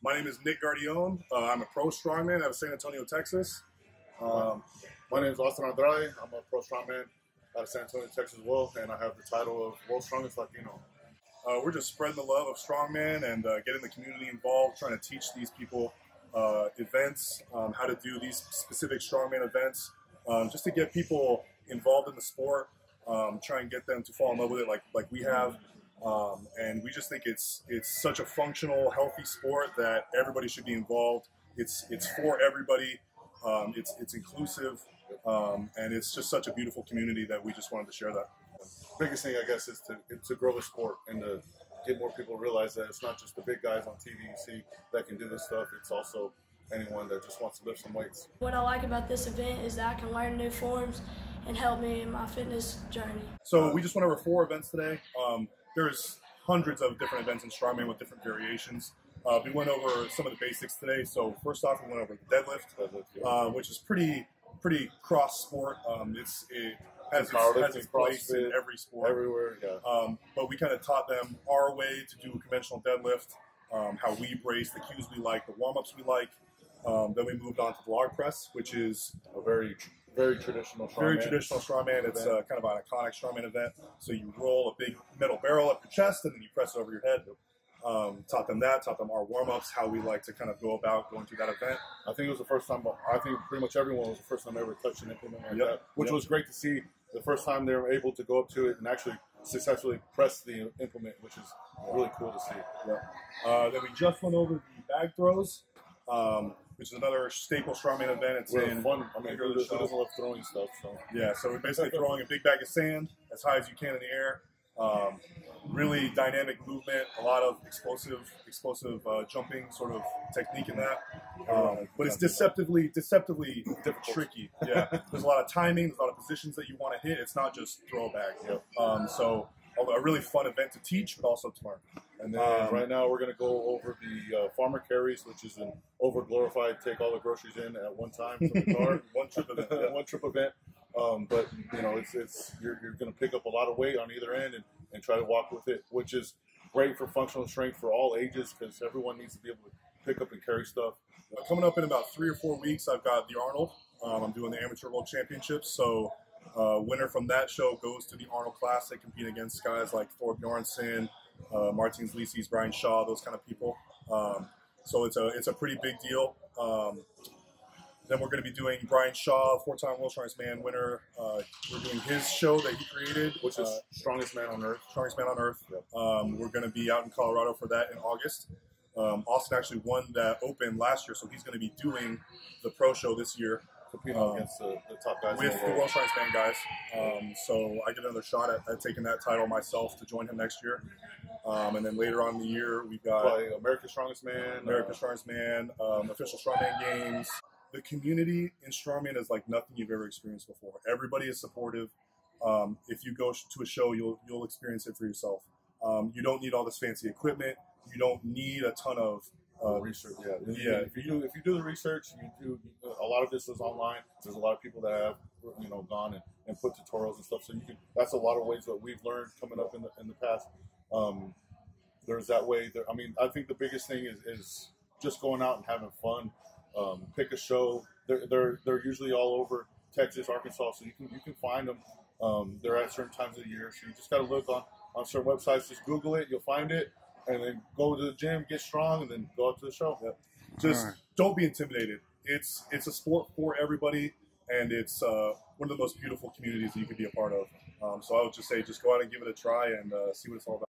My name is Nick Guardione. I'm a pro strongman out of San Antonio, Texas. My name is Austin Andrade. I'm a pro strongman out of San Antonio, Texas as well, and I have the title of World's Strongest Latino. We're just spreading the love of strongman and getting the community involved, trying to teach these people events, how to do these specific strongman events, just to get people involved in the sport, try and get them to fall in love with it like we have. And we just think it's such a functional, healthy sport that everybody should be involved. It's for everybody. It's inclusive, and it's just such a beautiful community that we just wanted to share that. Biggest thing, I guess, is to grow the sport and to get more people to realize that it's not just the big guys on TV you see that can do this stuff. It's also anyone that just wants to lift some weights. What I like about this event is that I can learn new forms and help me in my fitness journey. So we just went over 4 events today. There's hundreds of different events in strongman with different variations. We went over some of the basics today. So first off, we went over the deadlift, which is pretty cross sport. It has its place in every sport. Everywhere, yeah. But we kind of taught them our way to do a conventional deadlift, how we brace, the cues we like, the warm-ups we like. Then we moved on to the log press, which is a very traditional strongman. Very traditional strongman. It's kind of an iconic strongman event. So you roll a big metal barrel up your chest, and then you press it over your head. Taught them that. Taught them our warm-ups, how we like to kind of go about going through that event. I think it was the first time. I think pretty much everyone was the first time ever touched an implement like that, which was great to see. The first time they were able to go up to it and actually successfully press the implement, which is really cool to see. Then we just went over the bag throws, which is another staple strongman event. It's really fun. I mean, who doesn't love throwing stuff? So yeah, so we're basically throwing a big bag of sand as high as you can in the air. Really dynamic movement, a lot of explosive jumping sort of technique in that. But it's deceptively tricky. Yeah, there's a lot of timing, there's a lot of positions that you want to hit. It's not just throw a bag. So a really fun event to teach, but also to learn. And then right now we're going to go over the farmer carries, which is an over-glorified take all the groceries in at one time from the car. One trip event. But you know, you're going to pick up a lot of weight on either end and try to walk with it, which is great for functional strength for all ages because everyone needs to be able to pick up and carry stuff. Coming up in about 3 or 4 weeks, I've got the Arnold. I'm doing the Amateur World Championships, so winner from that show goes to the Arnold Classic, compete against guys like Thor Bjornsson, Martin Lises, Brian Shaw, those kind of people. So it's a pretty big deal. Then we're going to be doing Brian Shaw, 4-time World Strongest Man winner. We're doing his show that he created, which is Strongest Man on Earth. Strongest Man on Earth. Yep. We're going to be out in Colorado for that in August. Austin actually won that Open last year, so he's going to be doing the pro show this year. Competing against the top guys. With the World Strongest Man guys. So I get another shot at taking that title myself to join him next year. And then later on in the year, we've got America's Strongest Man. Official Strongman Games. The community in strongman is like nothing you've ever experienced before. Everybody is supportive. If you go to a show, you'll experience it for yourself. You don't need all this fancy equipment. You don't need a ton of research. Yeah. If you do the research, a lot of this is online. There's a lot of people that have gone and put tutorials and stuff. So that's a lot of ways that we've learned coming up in the past. There's that way. I mean, I think the biggest thing is just going out and having fun. Pick a show. They're usually all over Texas, Arkansas, so you can find them. They're at certain times of the year, so you just got to look on certain websites. Just Google it, you'll find it, and then go to the gym, get strong, and then go out to the show. Yep. Just don't be intimidated. It's a sport for everybody, and it's one of the most beautiful communities that you can be a part of. So I would just say, just go out and give it a try and see what it's all about.